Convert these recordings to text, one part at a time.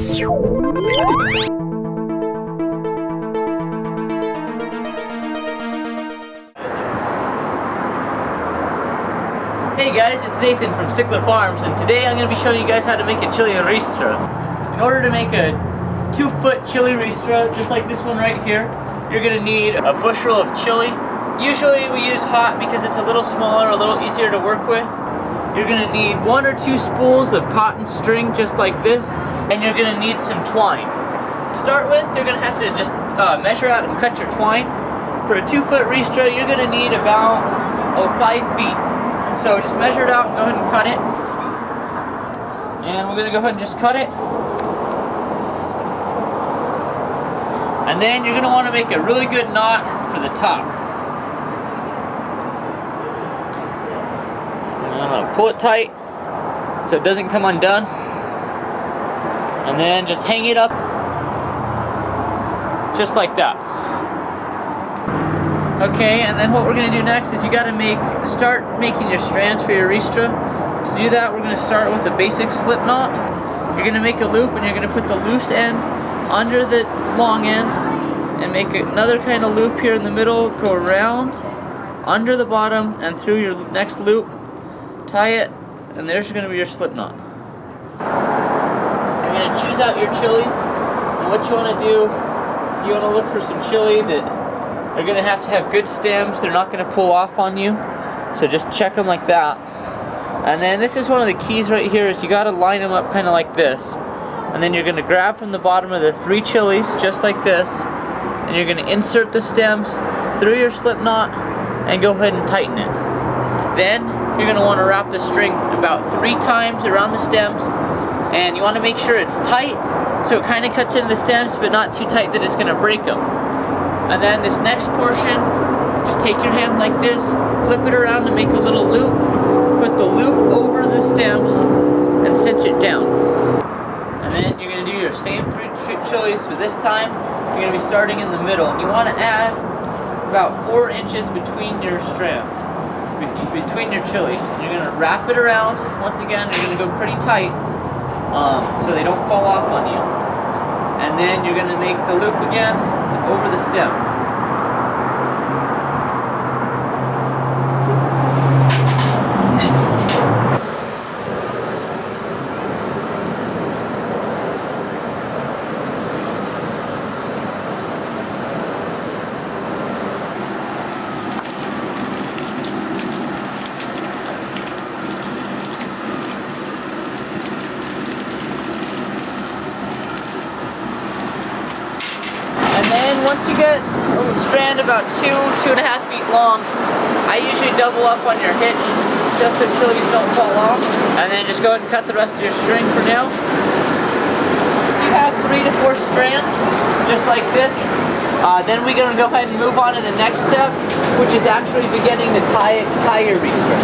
Hey guys, it's Nathan from Sichler Farms, and today I'm going to be showing you guys how to make a Chile Ristra. In order to make a 2-foot Chile Ristra, just like this one right here, you're going to need a bushel of chili. Usually we use hot because it's a little smaller, a little easier to work with. You're going to need 1 or 2 spools of cotton string just like this, and you're going to need some twine. To start with, you're going to have to just measure out and cut your twine. For a 2-foot Ristra, you're going to need about 5 feet. So just measure it out and go ahead and cut it. And we're going to go ahead and just cut it. And then you're going to want to make a really good knot for the top. And I'm going to pull it tight so it doesn't come undone. And then just hang it up just like that. Okay, and then what we're going to do next is you got to start making your strands for your Ristra. To do that, we're going to start with a basic slip knot. You're going to make a loop, and you're going to put the loose end under the long end, and make another kind of loop here in the middle, go around, under the bottom, and through your next loop, tie it, and there's going to be your slip knot. You're going to choose out your chilies, and what you want to do is you want to look for some chili that they're going to have good stems. They're not going to pull off on you. So just check them like that. And then this is one of the keys right here is you got to line them up kind of like this. And then you're going to grab from the bottom of the 3 chilies just like this. And you're going to insert the stems through your slip knot and go ahead and tighten it. Then you're going to want to wrap the string about 3 times around the stems. And you want to make sure it's tight so it kind of cuts into the stems but not too tight that it's going to break them. And then this next portion, just take your hand like this, flip it around and make a little loop, put the loop over the stems, and cinch it down. And then you're going to do your same 3 chilies, but this time you're going to be starting in the middle. And you want to add about 4 inches between your strands, between your chilies. And you're going to wrap it around. Once again, you're going to go pretty tight so they don't fall off on you. And then you're going to make the loop again over the stem. Once you get a little strand about 2.5 feet long, I usually double up on your hitch just so chilies don't fall off. And then just go ahead and cut the rest of your string for now. Once you have 3 to 4 strands, just like this, then we're going to go ahead and move on to the next step, which is actually beginning to tie your Ristra.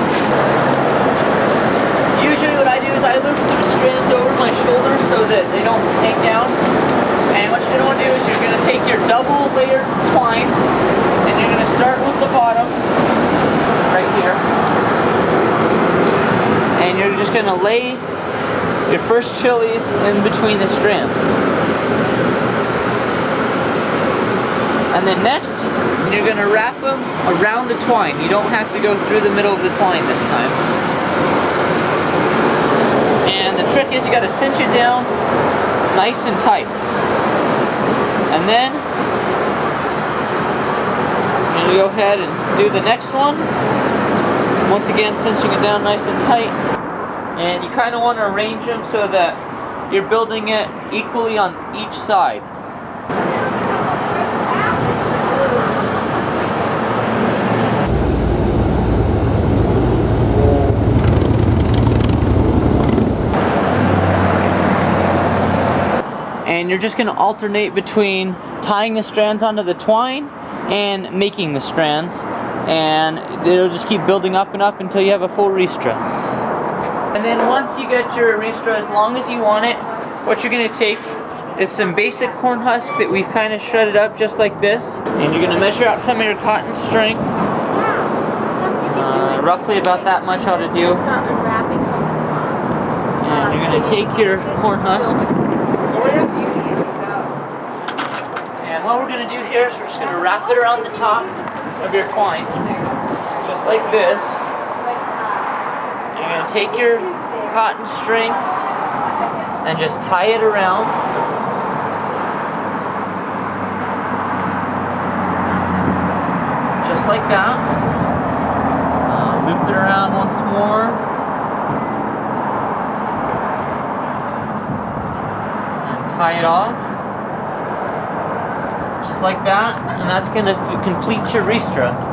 Usually what I do is I loop the strands over my shoulder so that they don't hang down. And what you're going to do is you're going to take your double layered twine and you're going to start with the bottom right here. And you're just going to lay your first chilies in between the strands. And then next, you're going to wrap them around the twine. You don't have to go through the middle of the twine this time. And the trick is you got to cinch it down nice and tight. And then I'm going to go ahead and do the next one. Once again, cinching it down nice and tight. And you kind of want to arrange them so that you're building it equally on each side. And you're just going to alternate between tying the strands onto the twine and making the strands, and it'll just keep building up and up until you have a full Ristra. And then once you get your Ristra as long as you want it, what you're going to take is some basic corn husk that we've kind of shredded up just like this, and you're going to measure out some of your cotton string, roughly about that much ought to do. And you're going to take your corn husk And what we're going to do here is we're just going to wrap it around the top of your twine, just like this. You're going to take your cotton string and just tie it around. Just like that. Loop it around once more. And tie it off. Just like that. And that's going to complete your Ristra.